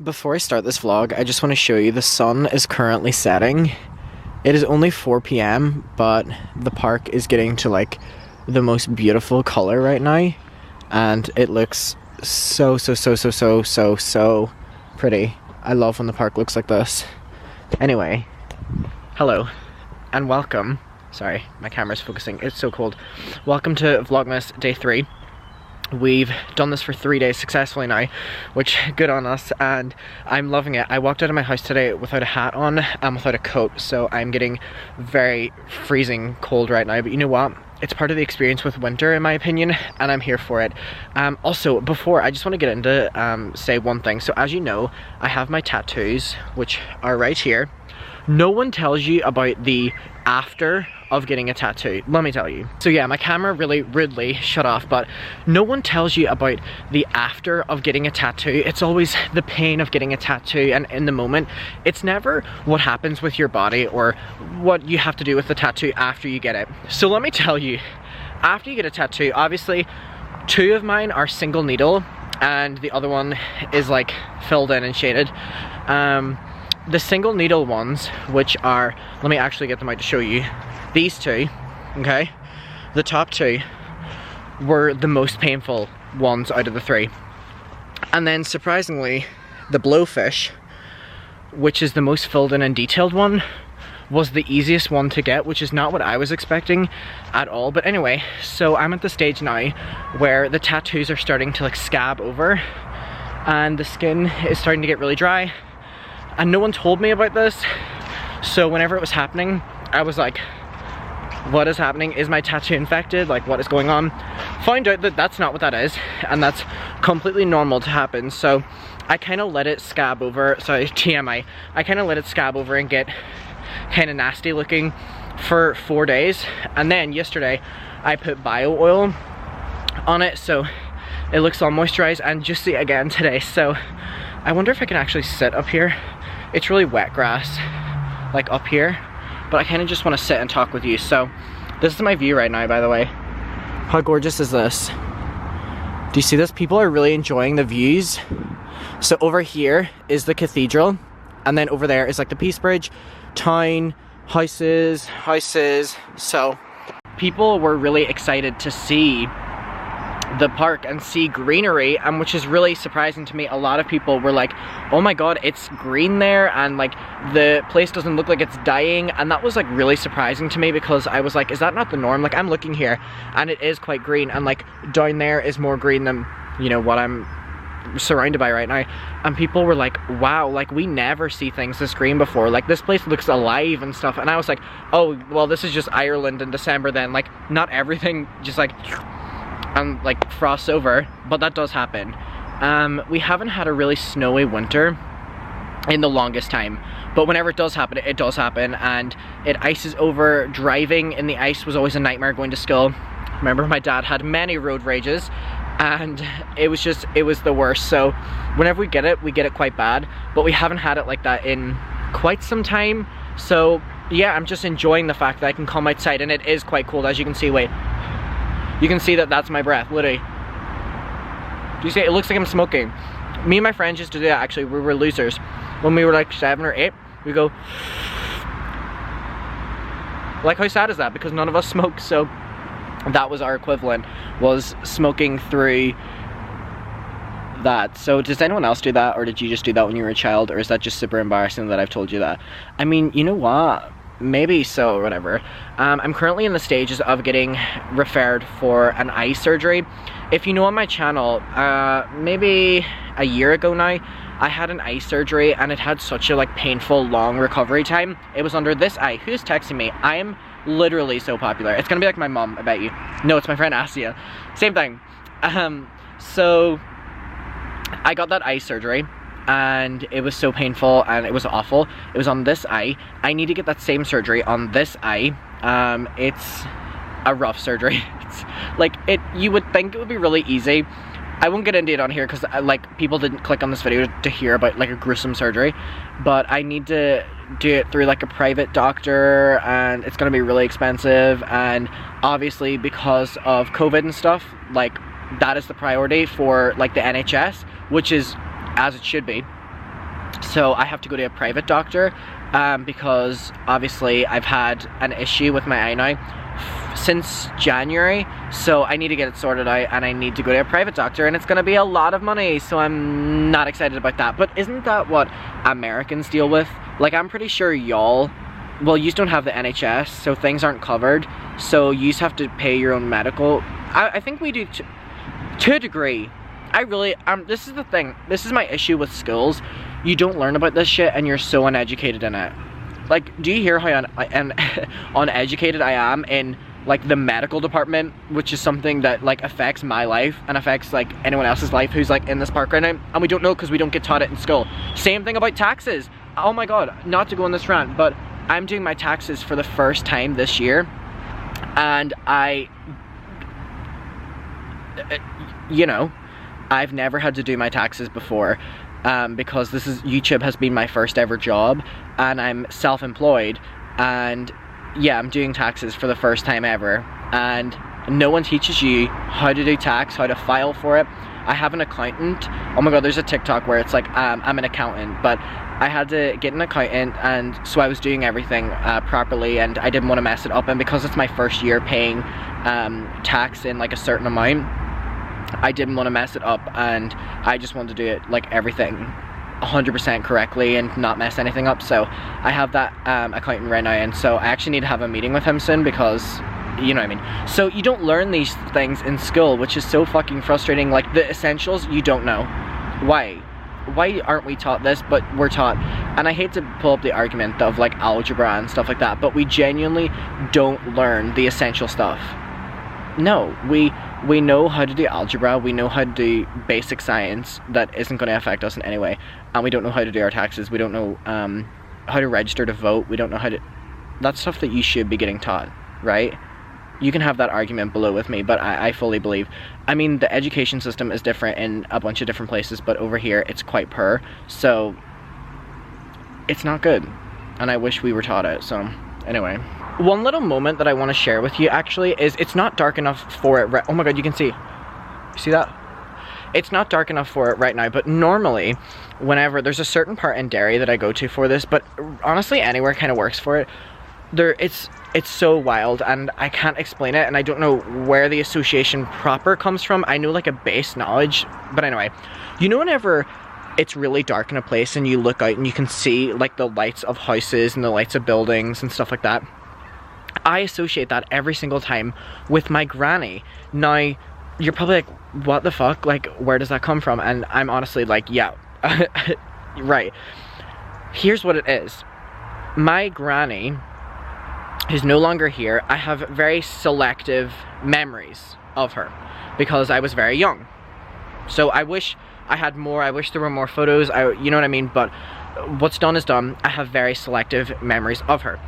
Before I start this vlog, I just want to show you the sun is currently setting. It is only 4 p.m, but the park is getting to like the most beautiful color right now, and it looks so pretty. I love when the park looks like this. Anyway, hello and welcome. Sorry, my camera's focusing. It's so cold. Welcome to Vlogmas Day 3. We've done this for 3 days successfully now, which good on us, and I'm loving it. I walked out of my house today without a hat on and without a coat, so I'm getting very freezing cold right now, but you know what? It's part of the experience with winter in my opinion, and I'm here for it. Also, before, I just want to get into say one thing. So as you know, I have my tattoos, which are right here. No one tells you about the after of getting a tattoo, let me tell you. So yeah, my camera really rudely shut off, but no one tells you about the after of getting a tattoo. It's always the pain of getting a tattoo, and in the moment, it's never what happens with your body or what you have to do with the tattoo after you get it. So let me tell you, after you get a tattoo, obviously 2 of mine are single needle and the other one is like filled in and shaded. The single needle ones, which are, let me actually get them out to show you. These 2, okay, the top 2 were the most painful ones out of the 3. And then surprisingly, the blowfish, which is the most filled in and detailed one, was the easiest one to get, which is not what I was expecting at all. But anyway, so I'm at the stage now where the tattoos are starting to like scab over and the skin is starting to get really dry. And no one told me about this, so whenever it was happening, I was like, what is happening? Is my tattoo infected? Like, what is going on? Found out that that's not what that is, and that's completely normal to happen. So I kind of let it scab over, sorry, TMI, I kind of let it scab over and get kind of nasty looking for 4 days. And then yesterday, I put bio oil on it, so it looks all moisturized, and just see again today. So I wonder if I can actually sit up here. It's really wet grass, like up here, but I kind of just want to sit and talk with you. So this is my view right now, by the way. How gorgeous is this? Do you see this? People are really enjoying the views. So over here is the cathedral, and then over there is like the Peace Bridge, town, houses. So people were really excited to see the park and see greenery, and which is really surprising to me. A lot of people were like, oh my god, it's green there, and like the place doesn't look like it's dying, and that was like really surprising to me, because I was like, is that not the norm? Like, I'm looking here and it is quite green, and like down there is more green than, you know, what I'm surrounded by right now. And people were like, wow, like we never see things this green before, like this place looks alive and stuff. And I was like, oh well, this is just Ireland in December then, like not everything just like and like frosts over, but that does happen. We haven't had a really snowy winter in the longest time, but whenever it does happen, it does happen, and it ices over. Driving in the ice was always a nightmare going to school. Remember, my dad had many road rages, and it was the worst. So whenever we get it quite bad, but we haven't had it like that in quite some time. So yeah, I'm just enjoying the fact that I can come outside, and it is quite cold, as you can see. Wait, you can see that that's my breath, literally. Do you see? It looks like I'm smoking. Me and my friends used to do that, actually. We were losers. When we were like 7 or 8, we go. Like, how sad is that? Because none of us smoke, so that was our equivalent, was smoking through that. So does anyone else do that, or did you just do that when you were a child, or is that just super embarrassing that I've told you that? I mean, you know what? Maybe so, or whatever. I'm currently in the stages of getting referred for an eye surgery. If you know on my channel, maybe a year ago now, I had an eye surgery, and it had such a like painful long recovery time. It was under this eye. Who's texting me? I am literally so popular. It's gonna be like my mom, I bet you. No, it's my friend Asia. Same thing. So I got that eye surgery, and it was so painful and it was awful. It was on this eye. I need to get that same surgery on this eye. It's a rough surgery. It's like, you would think it would be really easy. I won't get into it on here because like people didn't click on this video to hear about like a gruesome surgery, but I need to do it through like a private doctor, and it's gonna be really expensive, and obviously because of COVID and stuff, like that is the priority for like the NHS, which is as it should be. So I have to go to a private doctor because obviously I've had an issue with my eye now since January, so I need to get it sorted out and I need to go to a private doctor, and it's going to be a lot of money, so I'm not excited about that. But isn't that what Americans deal with? Like, I'm pretty sure y'all, well, you don't have the NHS, so things aren't covered, so you just have to pay your own medical. I think we do to a degree. I really, this is the thing, this is my issue with schools. You don't learn about this shit and you're so uneducated in it. Like, do you hear how uneducated I am in, like, the medical department, which is something that, like, affects my life and affects, like, anyone else's life who's, like, in this park right now, and we don't know because we don't get taught it in school. Same thing about taxes. Oh my god, not to go on this rant, but I'm doing my taxes for the first time this year, and you know, I've never had to do my taxes before. Because YouTube has been my first ever job, and I'm self-employed, and yeah, I'm doing taxes for the first time ever, and no one teaches you how to do tax, how to file for it. I have an accountant. Oh my god, there's a TikTok where it's like, I'm an accountant, but I had to get an accountant, and so I was doing everything properly, and I didn't want to mess it up, and because it's my first year paying tax in like a certain amount, I didn't want to mess it up, and I just wanted to do it, like, everything 100% correctly and not mess anything up. So I have that accountant right now, and so I actually need to have a meeting with him soon because, you know what I mean. So you don't learn these things in school, which is so fucking frustrating. Like, the essentials, you don't know. Why aren't we taught this? But we're taught, and I hate to pull up the argument of, like, algebra and stuff like that, but we genuinely don't learn the essential stuff. No, we know how to do algebra, we know how to do basic science that isn't going to affect us in any way, and we don't know how to do our taxes, we don't know how to register to vote, we don't know how to... That's stuff that you should be getting taught, right? You can have that argument below with me, but I fully believe... I mean, the education system is different in a bunch of different places, but over here it's quite poor, so it's not good, and I wish we were taught it, so anyway. One little moment that I want to share with you actually is it's not dark enough for it oh my god, you can see that? It's not dark enough for it right now, but normally whenever there's a certain part in Derry that I go to for this, but honestly anywhere kind of works for it. It's so wild and I can't explain it, and I don't know where the association proper comes from. I know like a base knowledge, but anyway, you know, whenever it's really dark in a place and you look out and you can see like the lights of houses and the lights of buildings and stuff like that, I associate that every single time with my granny. Now, you're probably like, what the fuck? Like, where does that come from? And I'm honestly like, yeah, right. Here's what it is. My granny, who's no longer here, I have very selective memories of her because I was very young. So I wish I had more, I wish there were more photos, you know what I mean? But what's done is done. I have very selective memories of her.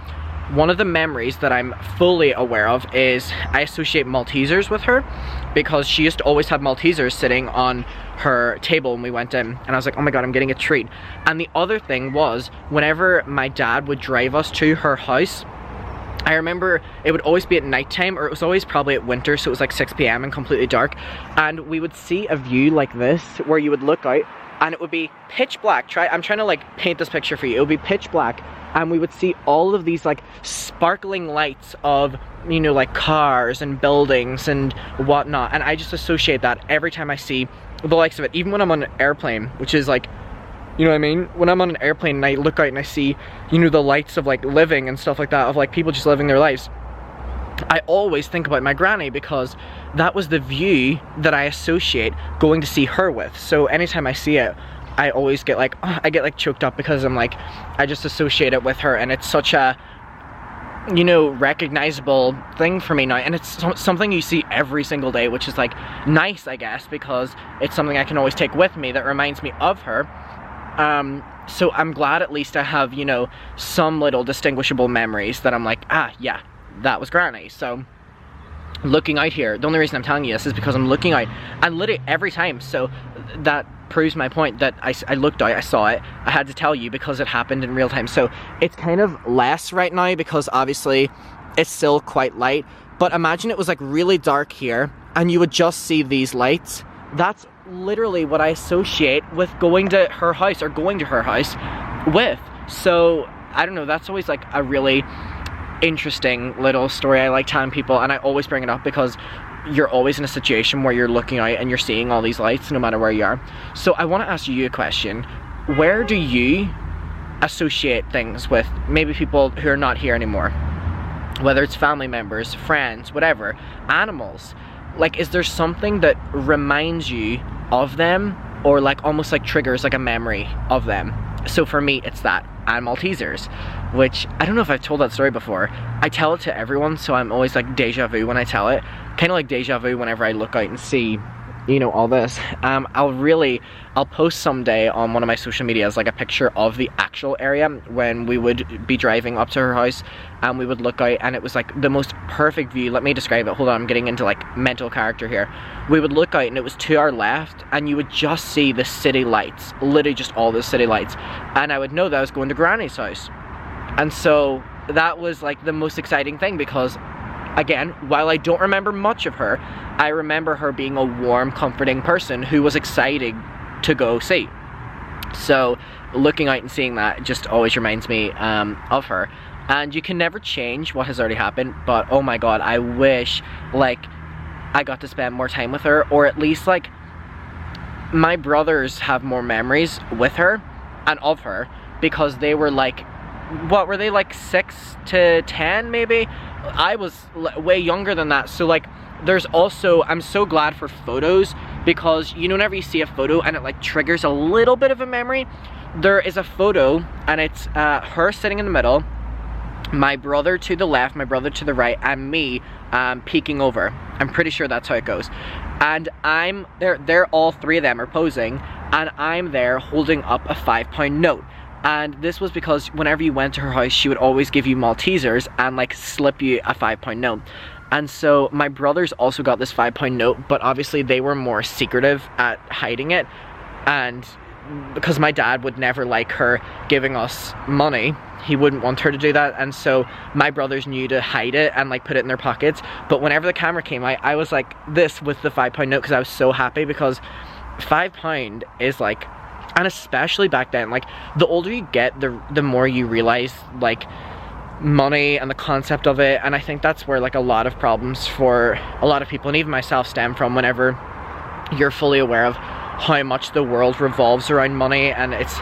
One of the memories that I'm fully aware of is I associate Maltesers with her because she used to always have Maltesers sitting on her table when we went in, and I was like, oh my god, I'm getting a treat. And the other thing was, whenever my dad would drive us to her house, I remember it would always be at nighttime, or it was always probably at winter, so it was like 6 p.m. and completely dark, and we would see a view like this where you would look out and it would be pitch black. I'm trying to like paint this picture for you. It would be pitch black, and we would see all of these like sparkling lights of, you know, like cars and buildings and whatnot, and I just associate that every time I see the likes of it. Even when I'm on an airplane, which is like, you know what I mean? When I'm on an airplane and I look out and I see, you know, the lights of like living and stuff like that, of like people just living their lives, I always think about my granny because that was the view that I associate going to see her with. So anytime I see it, I always get like, oh, I get like choked up because I'm like, I just associate it with her, and it's such a, you know, recognizable thing for me now, and it's something you see every single day, which is like nice, I guess, because it's something I can always take with me that reminds me of her. So I'm glad at least I have, you know, some little distinguishable memories that I'm like, ah, yeah, that was granny. So looking out here, the only reason I'm telling you this is because I'm looking out, and literally every time, so that proves my point that I looked out, I saw it, I had to tell you because it happened in real time. So it's kind of less right now because obviously it's still quite light, but imagine it was like really dark here and you would just see these lights. That's literally what I associate with going to her house or going to her house with. So I don't know, that's always like a really interesting little story I like telling people, and I always bring it up because you're always in a situation where you're looking out and you're seeing all these lights no matter where you are. So I want to ask you a question. Where do you associate things with maybe people who are not here anymore? Whether it's family members, friends, whatever, animals. Like, is there something that reminds you of them, or like almost like triggers like a memory of them? So for me, it's that, and Maltesers, which I don't know if I've told that story before. I tell it to everyone, so I'm always like deja vu when I tell it. Kind of like deja vu whenever I look out and see, you know, all this. I'll post someday on one of my social medias like a picture of the actual area when we would be driving up to her house, and we would look out, and it was like the most perfect view. Let me describe it. Hold on, I'm getting into like mental character here. We would look out and it was to our left, and you would just see the city lights, literally just all the city lights, and I would know that I was going to Granny's house. And so that was like the most exciting thing, because again, while I don't remember much of her, I remember her being a warm, comforting person who was excited to go see. So looking out and seeing that just always reminds me of her. And you can never change what has already happened, but oh my god, I wish like I got to spend more time with her, or at least like my brothers have more memories with her and of her, because they were like, what were they, like 6 to 10 maybe? I was way younger than that. So like there's also, I'm so glad for photos, because you know, whenever you see a photo and it like triggers a little bit of a memory, there is a photo and it's her sitting in the middle, my brother to the left, my brother to the right, and me peeking over. I'm pretty sure that's how it goes. And I'm there, they're all three of them are posing, and I'm there holding up a £5 note. And this was because whenever you went to her house, she would always give you Maltesers and like slip you a £5 note. And so my brothers also got this £5 note, but obviously they were more secretive at hiding it. And because my dad would never like her giving us money, he wouldn't want her to do that. And so my brothers knew to hide it and like put it in their pockets. But whenever the camera came out, I was like this with the £5 note, because I was so happy, because £5 is like, and especially back then, like the older you get, the more you realize like money and the concept of it. And I think that's where like a lot of problems for a lot of people, and even myself, stem from, whenever you're fully aware of how much the world revolves around money. And it's,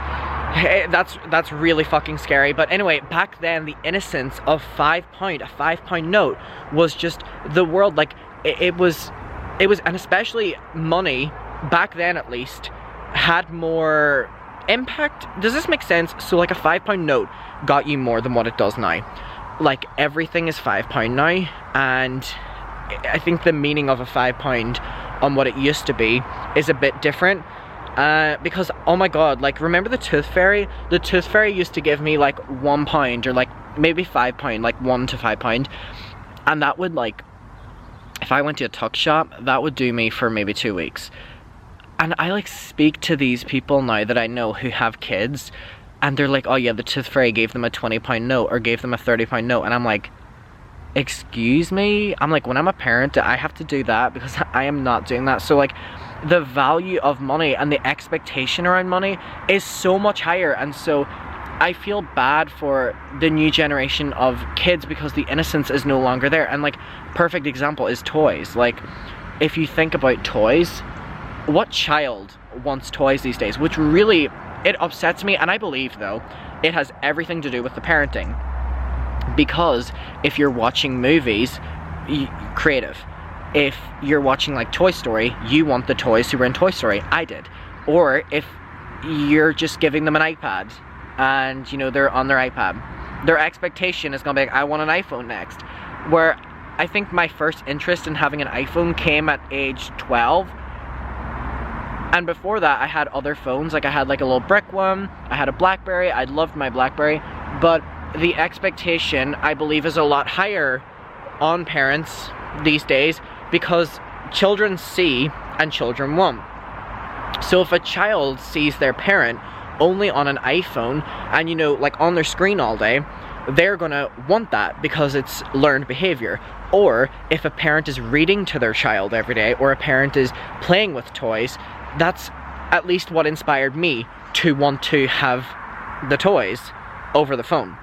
that's really fucking scary. But anyway, back then the innocence of £5, a £5 note, was just the world. Like it was, and especially money back then at least had more impact. Does this make sense? So like a £5 note got you more than what it does now. Like everything is £5 now, and I think the meaning of a £5 on what it used to be is a bit different. Because oh my god, like remember the tooth fairy? The tooth fairy used to give me like £1 or like maybe £5, like £1 to £5, and that would like, if I went to a tuck shop, that would do me for maybe 2 weeks. And I like speak to these people now that I know who have kids, and they're like, oh yeah, the tooth fairy gave them a £20 note or gave them a £30 note, and I'm like, excuse me? I'm like, when I'm a parent, I have to do that? Because I am not doing that. So like the value of money and the expectation around money is so much higher. And so I feel bad for the new generation of kids, because the innocence is no longer there. And like perfect example is toys. Like if you think about toys, what child wants toys these days? Which really, it upsets me. And I believe though it has everything to do with the parenting, because if you're watching movies, creative, if you're watching like Toy Story, you want the toys who were in Toy Story. I did. Or if you're just giving them an iPad and you know they're on their iPad, their expectation is gonna be like, I want an iPhone next. Where I think my first interest in having an iPhone came at age 12. And before that I had other phones. Like I had like a little brick one, I had a BlackBerry, I loved my BlackBerry. But the expectation, I believe, is a lot higher on parents these days, because children see and children want. So if a child sees their parent only on an iPhone and you know like on their screen all day, they're gonna want that because it's learned behavior. Or if a parent is reading to their child every day, or a parent is playing with toys, that's at least what inspired me to want to have the toys over the phone.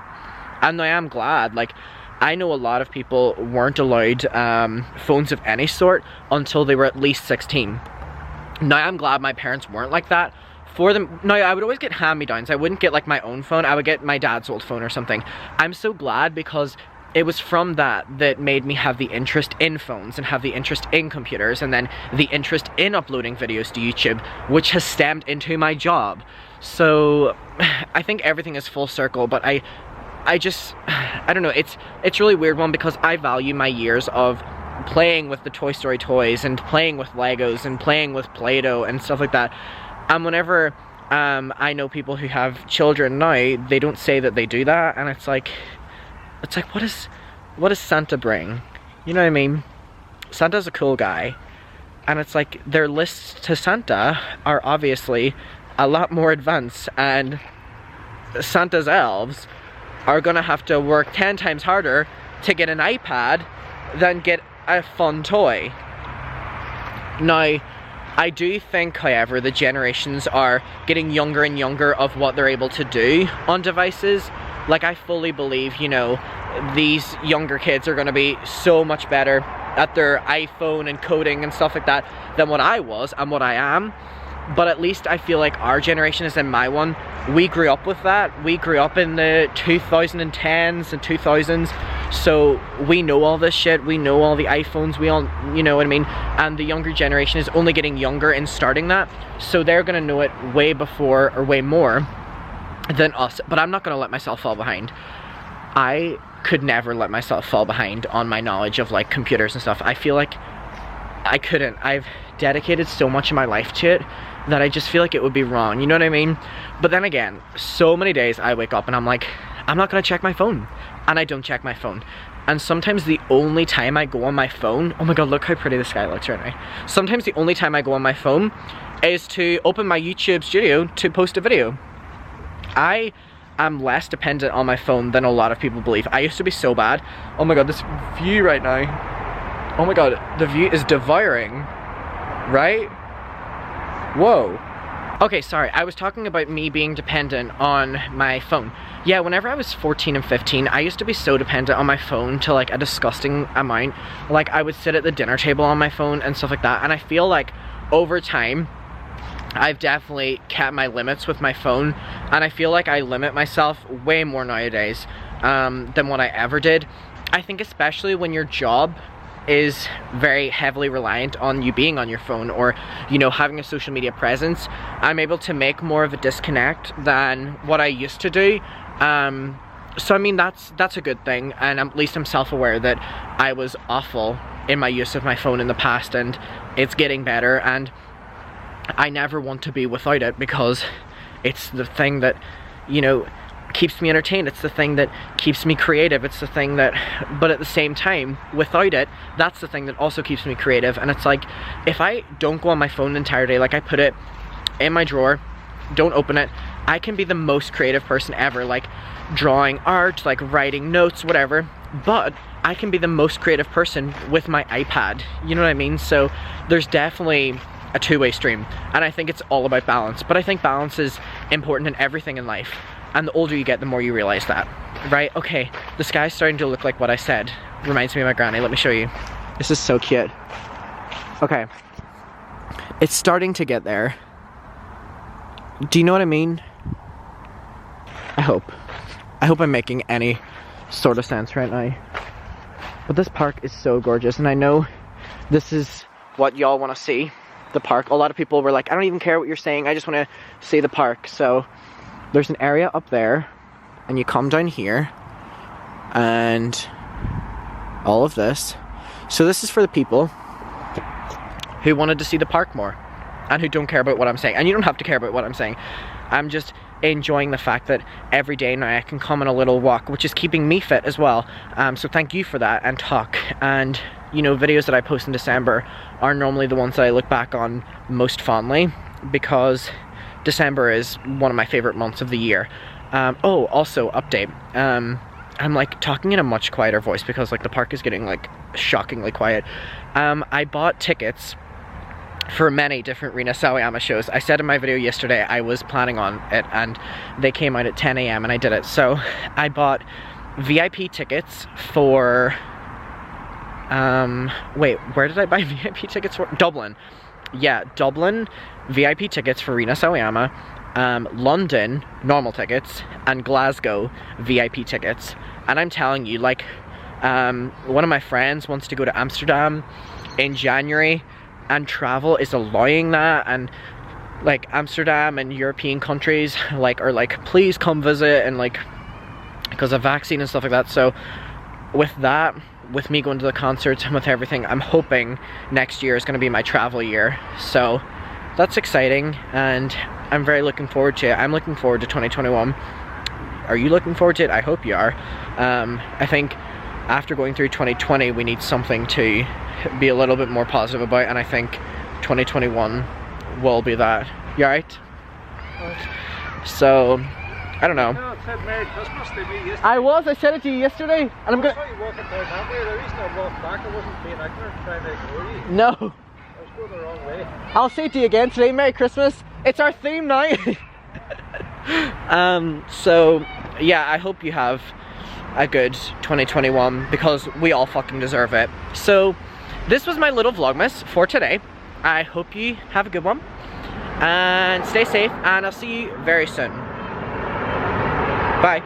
And I am glad, like, I know a lot of people weren't allowed phones of any sort until they were at least 16. Now I'm glad my parents weren't like that. For them, now I would always get hand-me-downs. I wouldn't get like my own phone, I would get my dad's old phone or something. I'm so glad, because it was from that made me have the interest in phones and have the interest in computers, and then the interest in uploading videos to YouTube, which has stemmed into my job. So I think everything is full circle, but I don't know, it's really weird one, because I value my years of playing with the Toy Story toys and playing with Legos and playing with Play-Doh and stuff like that. And whenever I know people who have children now, they don't say that they do that, and it's like what does Santa bring? You know what I mean? Santa's a cool guy, and it's like their lists to Santa are obviously a lot more advanced, and Santa's elves are gonna have to work 10 times harder to get an iPad than get a fun toy. Now, I do think, however, the generations are getting younger and younger of what they're able to do on devices. Like, I fully believe, you know, these younger kids are gonna be so much better at their iPhone and coding and stuff like that than what I was and what I am. But at least I feel like our generation, is in my one, we grew up with that. We grew up in the 2010s and 2000s, so we know all this shit, we know all the iPhones, we all, you know what I mean? And the younger generation is only getting younger and starting that, so they're gonna know it way before, or way more than us. But I'm not gonna let myself fall behind. I could never let myself fall behind on my knowledge of like computers and stuff. I feel like I couldn't. I've dedicated so much of my life to it that I just feel like it would be wrong, you know what I mean? But then again, so many days I wake up and I'm like, I'm not gonna check my phone, and I don't check my phone. And sometimes the only time I go on my phone, oh my god, look how pretty the sky looks right now. Sometimes the only time I go on my phone is to open my YouTube studio to post a video. I am less dependent on my phone than a lot of people believe. I used to be so bad. Oh my god, this view right now. Oh my god, the view is devouring, right? Whoa. Okay, sorry, I was talking about me being dependent on my phone. Yeah, whenever I was 14 and 15, I used to be so dependent on my phone to like a disgusting amount. Like, I would sit at the dinner table on my phone and stuff like that, and I feel like over time, I've definitely kept my limits with my phone, and I feel like I limit myself way more nowadays than what I ever did. I think especially when your job is very heavily reliant on you being on your phone, or, you know, having a social media presence, I'm able to make more of a disconnect than what I used to do. So I mean, that's a good thing, and at least I'm self-aware that I was awful in my use of my phone in the past, and it's getting better, and I never want to be without it, because it's the thing that, you know, keeps me entertained. It's the thing that keeps me creative. It's the thing that, but at the same time, without it, that's the thing that also keeps me creative. And it's like, if I don't go on my phone the entire day, like I put it in my drawer, don't open it, I can be the most creative person ever, like drawing art, like writing notes, whatever, but I can be the most creative person with my iPad, you know what I mean? So there's definitely a two-way stream, and I think it's all about balance. But I think balance is important in everything in life, and the older you get, the more you realize that, right? Okay, the sky's starting to look like what I said. Reminds me of my granny. Let me show you. This is so cute. Okay, it's starting to get there. Do you know what I mean? I hope I'm making any sort of sense right now. But this park is so gorgeous, and I know this is what y'all want to see, the park. A lot of people were like, I don't even care what you're saying, I just want to see the park. So there's an area up there, and you come down here, and all of this. So this is for the people who wanted to see the park more, and who don't care about what I'm saying. And you don't have to care about what I'm saying. I'm just enjoying the fact that every day now I can come on a little walk, which is keeping me fit as well. So thank you for that, and talk. And, you know, videos that I post in December are normally the ones that I look back on most fondly, because December is one of my favorite months of the year. Oh, also, update. I'm like talking in a much quieter voice because like the park is getting like shockingly quiet. I bought tickets for many different Rina Sawayama shows. I said in my video yesterday I was planning on it, and they came out at 10 AM and I did it. So I bought VIP tickets for, wait, where did I buy VIP tickets for? Dublin. Yeah, Dublin VIP tickets for Rina Sawayama, London normal tickets, and Glasgow VIP tickets. And I'm telling you, like, one of my friends wants to go to Amsterdam in January, and travel is allowing that, and like Amsterdam and European countries like are like, please come visit, and like because of vaccine and stuff like that. So with that, with me going to the concerts and with everything, I'm hoping next year is going to be my travel year. So that's exciting, and I'm very looking forward to it. I'm looking forward to 2021. Are you looking forward to it? I hope you are. I think after going through 2020, we need something to be a little bit more positive about, and I think 2021 will be that. You alright? So, I don't know. No, it said Merry Christmas to me yesterday. I said it to you yesterday, and I'm I saw you walking down that way. The reason I walked back, I wasn't being ignorant, trying to ignore you. No. I was going the wrong way. I'll say it to you again today. Merry Christmas. It's our theme now. So, yeah, I hope you have a good 2021, because we all fucking deserve it. So, this was my little vlogmas for today. I hope you have a good one, and stay safe, and I'll see you very soon. Bye.